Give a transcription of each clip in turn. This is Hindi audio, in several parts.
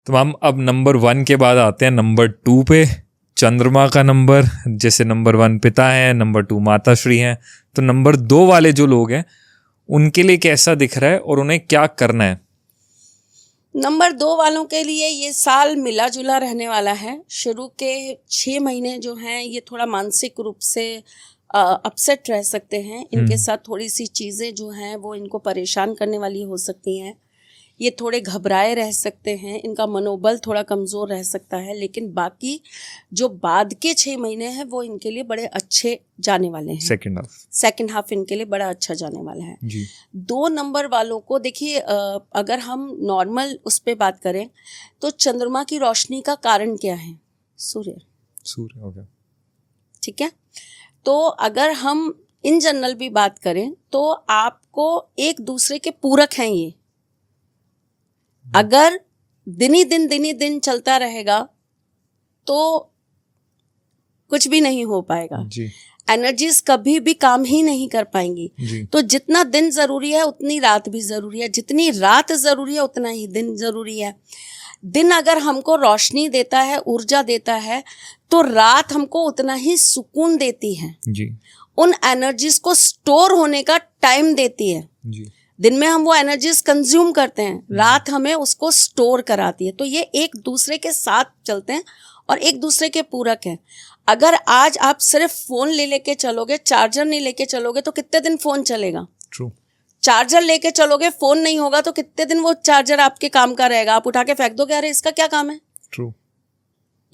तो मैम अब नंबर 1 के बाद आते हैं नंबर 2 पे, चंद्रमा का नंबर। जैसे नंबर 1 पिता है, नंबर 2 माताश्री हैं, तो नंबर 2 वाले जो लोग हैं उनके लिए कैसा दिख रहा है और उन्हें क्या करना है? नंबर 2 वालों के लिए ये साल मिला जुला रहने वाला है। शुरू के 6 महीने जो हैं ये थोड़ा मानसिक रूप से अपसेट रह सकते हैं। इनके साथ थोड़ी सी चीज़ें जो हैं वो इनको परेशान करने वाली हो सकती हैं। ये थोड़े घबराए रह सकते हैं, इनका मनोबल थोड़ा कमज़ोर रह सकता है। लेकिन बाकी जो बाद के 6 महीने हैं वो इनके लिए बड़े अच्छे जाने वाले हैं। सेकेंड हाफ इनके लिए बड़ा अच्छा जाने वाला है जी। 2 नंबर वालों को देखिए, अगर हम नॉर्मल उस पर बात करें तो चंद्रमा की रोशनी का कारण क्या है? सूर्य। ओके, ठीक है। तो अगर हम इन जनरल भी बात करें तो आपको एक दूसरे के पूरक हैं ये। अगर दिन ही दिन चलता रहेगा तो कुछ भी नहीं हो पाएगा जी। एनर्जीज कभी भी काम ही नहीं कर पाएंगी जी। तो जितना दिन जरूरी है उतनी रात भी जरूरी है, जितनी रात जरूरी है उतना ही दिन जरूरी है। दिन अगर हमको रोशनी देता है, ऊर्जा देता है, तो रात हमको उतना ही सुकून देती है जी। उन एनर्जीज को स्टोर होने का टाइम देती है जी। दिन में हम वो एनर्जीज कंज्यूम करते हैं, रात हमें उसको स्टोर कराती है। तो ये एक दूसरे के साथ चलते हैं और एक दूसरे के पूरक हैं। अगर आज आप सिर्फ फोन ले लेके चलोगे, चार्जर नहीं लेके चलोगे तो कितने दिन फोन चलेगा? ट्रू। चार्जर लेके चलोगे, फोन नहीं होगा तो कितने दिन वो चार्जर आपके काम का रहेगा? आप उठा के फेंक दोगे, अरे इसका क्या काम है, ट्रू,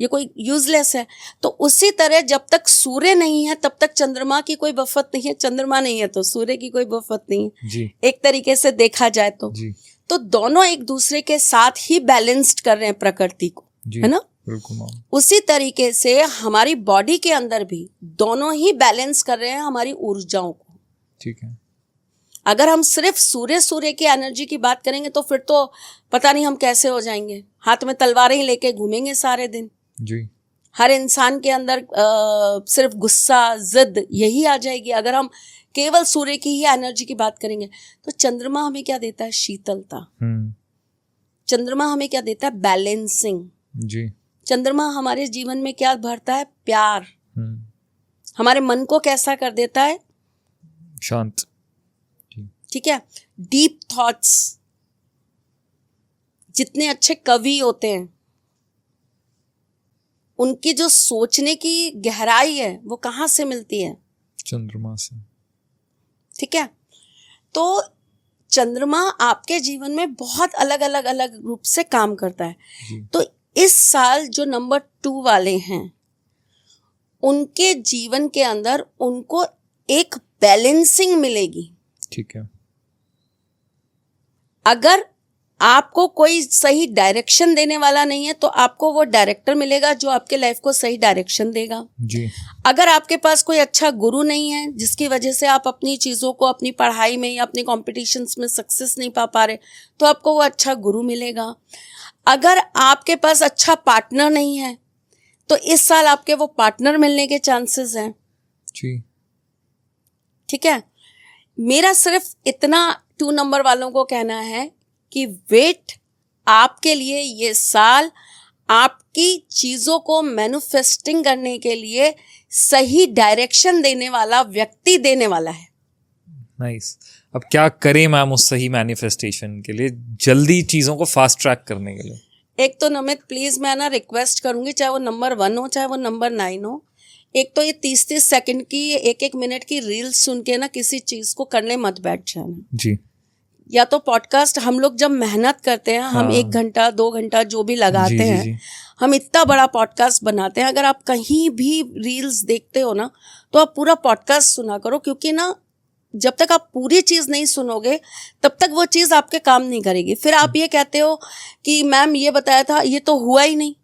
ये कोई यूजलेस है। तो उसी तरह जब तक सूर्य नहीं है तब तक चंद्रमा की कोई बफत नहीं है, चंद्रमा नहीं है तो सूर्य की कोई बफत नहीं है जी। एक तरीके से देखा जाए तो जी। तो दोनों एक दूसरे के साथ ही बैलेंस्ड कर रहे हैं प्रकृति को, है ना? उसी तरीके से हमारी बॉडी के अंदर भी दोनों ही बैलेंस कर रहे हैं हमारी ऊर्जाओं को, ठीक है। अगर हम सिर्फ सूर्य की एनर्जी की बात करेंगे तो फिर तो पता नहीं हम कैसे हो जाएंगे, हाथ में तलवारें ही लेके घूमेंगे सारे दिन जी। हर इंसान के अंदर सिर्फ गुस्सा, जिद यही आ जाएगी। अगर हम केवल सूर्य की ही एनर्जी की बात करेंगे तो चंद्रमा हमें क्या देता है? शीतलता। चंद्रमा हमें क्या देता है? बैलेंसिंग जी। चंद्रमा हमारे जीवन में क्या भरता है? प्यार। हमारे मन को कैसा कर देता है? शांत, ठीक है। Deep thoughts. जितने अच्छे कवि होते हैं उनकी जो सोचने की गहराई है वो कहाँ से मिलती है? चंद्रमा से, ठीक है। तो चंद्रमा आपके जीवन में बहुत अलग रूप से काम करता है। तो इस साल जो नंबर 2 वाले हैं उनके जीवन के अंदर उनको एक बैलेंसिंग मिलेगी, ठीक है। अगर आपको कोई सही डायरेक्शन देने वाला नहीं है तो आपको वो डायरेक्टर मिलेगा जो आपके लाइफ को सही डायरेक्शन देगा जी। अगर आपके पास कोई अच्छा गुरु नहीं है जिसकी वजह से आप अपनी चीज़ों को, अपनी पढ़ाई में या अपनी कॉम्पिटिशन्स में सक्सेस नहीं पा पा रहे तो आपको वो अच्छा गुरु मिलेगा। अगर आपके पास अच्छा पार्टनर नहीं है तो इस साल आपके वो पार्टनर मिलने के चांसेस हैं जी, ठीक है। मेरा सिर्फ इतना 2 नंबर वालों को कहना है कि वेट, आपके लिए ये साल आपकी चीजों को मैनिफेस्टिंग करने के लिए सही डायरेक्शन देने वाला व्यक्ति देने वाला है। नाइस। अब क्या करें मैम उस सही मैनिफेस्टेशन के लिए, जल्दी चीजों को फास्ट ट्रैक करने के लिए? एक तो नमित प्लीज मैं ना रिक्वेस्ट करूंगी, चाहे वो नंबर 1 हो चाहे वो नंबर 9 हो, एक तो ये 30-30 सेकंड की, 1-1 मिनट की रील्स सुन के ना किसी चीज को करने मत बैठ जाना जी। या तो पॉडकास्ट, हम लोग जब मेहनत करते हैं हम 1 घंटा 2 घंटा जो भी लगाते हैं जी। हम इतना बड़ा पॉडकास्ट बनाते हैं, अगर आप कहीं भी रील्स देखते हो ना तो आप पूरा पॉडकास्ट सुना करो, क्योंकि ना जब तक आप पूरी चीज़ नहीं सुनोगे तब तक वो चीज़ आपके काम नहीं करेगी। फिर आप ये कहते हो कि मैम ये बताया था, ये तो हुआ ही नहीं।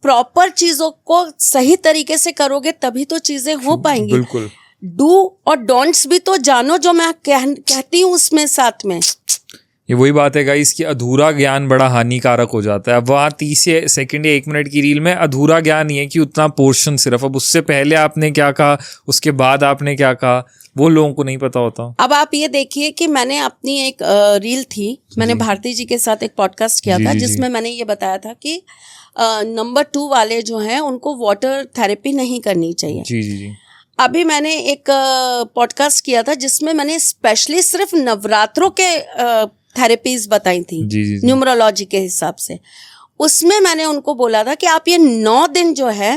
प्रॉपर चीज़ों को सही तरीके से करोगे तभी तो चीज़ें हो पाएंगी। बिल्कुल। डू और डोंट्स भी तो जानो, जो मैं कहती हूँ उसमें साथ में। ये वही बात है गाइस कि अधूरा ज्ञान बड़ा हानिकारक हो जाता है। अब वहाँ 30 सेकंड या 1 मिनट की रील में अधूरा ज्ञान ही है कि उतना पोर्शन सिर्फ, अब उससे पहले आपने क्या कहा, उसके बाद आपने क्या कहा, वो लोगों को नहीं पता होता। अब आप ये देखिए कि मैंने अपनी एक रील थी, मैंने भारती जी के साथ एक पॉडकास्ट किया था जिसमें मैंने ये बताया था कि नंबर 2 वाले जो हैं उनको वाटर थेरेपी नहीं करनी चाहिए। जी। अभी मैंने एक पॉडकास्ट किया था जिसमें मैंने स्पेशली सिर्फ नवरात्रों के थेरेपीज बताई थी न्यूमरोलॉजी के हिसाब से। उसमें मैंने उनको बोला था कि आप ये 9 दिन जो है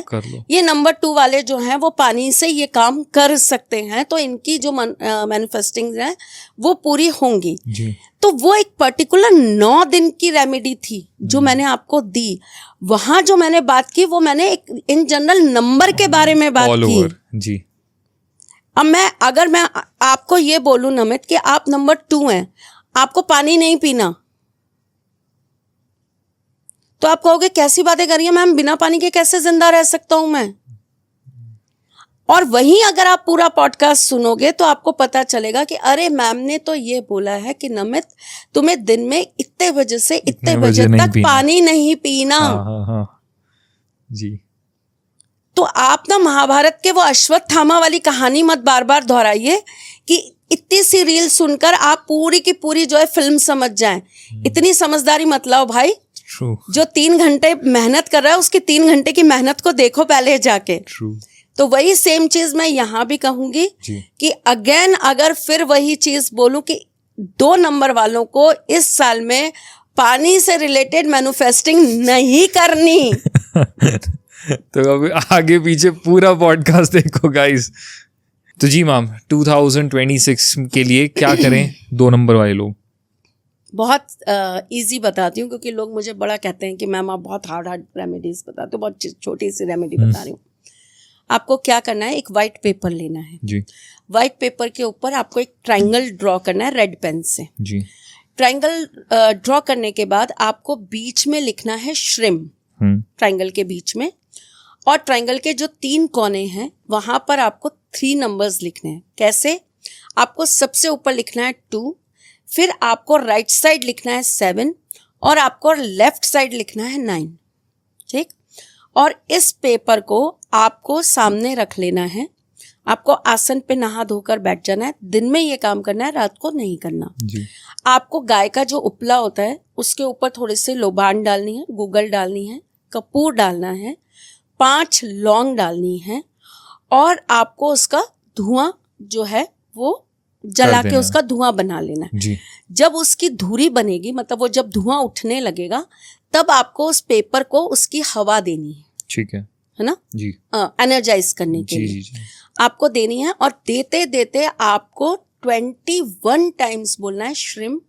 ये नंबर 2 वाले जो हैं वो पानी से ये काम कर सकते हैं, तो इनकी जो मैनिफेस्टिंग है वो पूरी होंगी। तो वो एक पर्टिकुलर 9 दिन की रेमेडी थी जो मैंने आपको दी। वहां जो मैंने बात की वो मैंने एक इन जनरल नंबर के बारे में बात की जी। अब अगर मैं आपको ये बोलूं नमित कि आप नंबर 2 हैं, आपको पानी नहीं पीना, तो आप कहोगे कैसी बातें कर रही हैं मैम, बिना पानी के कैसे जिंदा रह सकता हूं मैं। और वहीं अगर आप पूरा पॉडकास्ट सुनोगे तो आपको पता चलेगा कि अरे मैम ने तो ये बोला है कि नमित तुम्हें दिन में इतने बजे से इतने बजे तक पानी नहीं पीना। हाँ। जी। तो आप ना महाभारत के वो अश्वत्थामा वाली कहानी मत बार बार दोहराइए कि इतनी सी रील सुनकर आप पूरी की पूरी जो है फिल्म समझ जाएं। इतनी समझदारी मत लाओ भाई। जो 3 घंटे मेहनत कर रहा है उसकी 3 घंटे की मेहनत को देखो पहले जाके। तो वही सेम चीज मैं यहाँ भी कहूंगी कि अगेन अगर फिर वही चीज बोलूं कि 2 नंबर वालों को इस साल में पानी से रिलेटेड मैनिफेस्टिंग नहीं करनी। तो अब आगे पीछे पूरा पॉडकास्ट देखो गाइस। तो जी मैम 2026 के लिए क्या करें 2 नंबर वाले लोग? बहुत इजी बताती हूँ क्योंकि लोग मुझे बड़ा कहते हैं कि मैम आप बहुत हार्ड रेमेडीज बताते हो, बहुत छोटी सी रेमेडी बता रही हूँ। आपको क्या करना है, एक वाइट पेपर लेना है जी। वाइट पेपर के ऊपर आपको एक ट्रायंगल ड्रॉ करना है रेड पेन से जी। ट्रायंगल ड्रॉ करने के बाद आपको बीच में लिखना है श्रिम, ट्रायंगल के बीच में, और ट्रायंगल के जो 3 कोने हैं वहां पर आपको 3 नंबर्स लिखने हैं। कैसे? आपको सबसे ऊपर लिखना है 2, फिर आपको राइट साइड लिखना है 7 और आपको लेफ्ट साइड लिखना है 9। ठीक। और इस पेपर को आपको सामने रख लेना है। आपको आसन पे नहा धोकर बैठ जाना है। दिन में ये काम करना है, रात को नहीं करना जी। आपको गाय का जो उपला होता है उसके ऊपर थोड़े से लोबान डालनी है, गूगल डालनी है, कपूर डालना है, 5 लौंग डालनी है, और आपको उसका धुआं जो है वो जला के उसका धुआं बना लेना है जी। जब उसकी धुरी बनेगी, मतलब वो जब धुआं उठने लगेगा, तब आपको उस पेपर को उसकी हवा देनी है। ठीक है ना जी। एनर्जाइज करने के लिए जी। आपको देनी है, और देते देते आपको 21 टाइम्स बोलना है श्रिम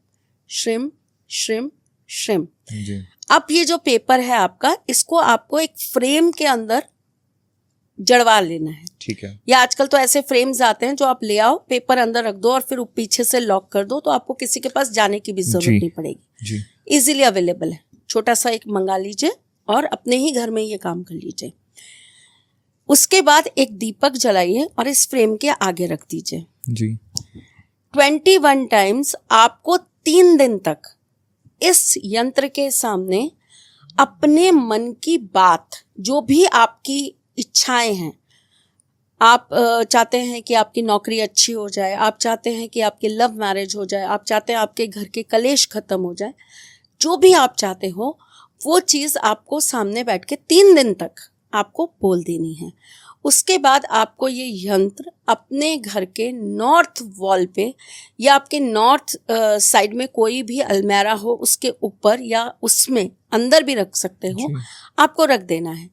श्रिम श्रिम श्रिम जी। अब ये जो पेपर है आपका, इसको आपको एक फ्रेम के अंदर जड़वा लेना है। ठीक है। या आजकल तो ऐसे फ्रेम्स आते हैं जो आप ले आओ, पेपर अंदर रख दो और फिर पीछे से लॉक कर दो, तो आपको किसी के पास जाने की भी जरूरत नहीं पड़ेगी। इजीली अवेलेबल है। छोटा सा एक मंगा लीजिए और अपने ही घर में ये काम कर लीजिए। उसके बाद एक दीपक जलाइए और इस फ्रेम के आगे रख दीजिए जी। 21 टाइम्स आपको 3 दिन तक इस यंत्र के सामने अपने मन की बात, जो भी आपकी इच्छाएं हैं, आप चाहते हैं कि आपकी नौकरी अच्छी हो जाए, आप चाहते हैं कि आपकी लव मैरिज हो जाए, आप चाहते हैं आपके घर के कलेश खत्म हो जाए, जो भी आप चाहते हो वो चीज़ आपको सामने बैठ के 3 दिन तक आपको बोल देनी है। उसके बाद आपको ये यंत्र अपने घर के नॉर्थ वॉल पे या आपके नॉर्थ साइड में कोई भी अलमारा हो उसके ऊपर या उसमें अंदर भी रख सकते हो, आपको रख देना है।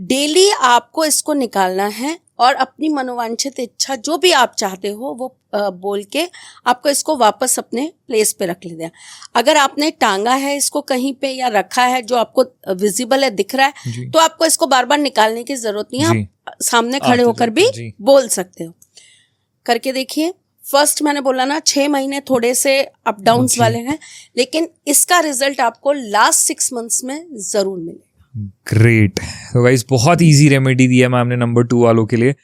डेली आपको इसको निकालना है और अपनी मनोवांछित इच्छा जो भी आप चाहते हो वो बोल के आपको इसको वापस अपने प्लेस पे रख लेना है। अगर आपने टांगा है इसको कहीं पे या रखा है जो आपको विजिबल है, दिख रहा है, तो आपको इसको बार बार निकालने की जरूरत नहीं है, आप सामने खड़े होकर भी बोल सकते हो। करके देखिए। फर्स्ट मैंने बोला ना 6 महीने थोड़े से अप डाउन्स वाले हैं, लेकिन इसका रिजल्ट आपको लास्ट 6 मंथ्स में जरूर मिलेगा। ग्रेट। तो गाइस बहुत इजी रेमेडी दी है मैम ने नंबर 2 वालों के लिए।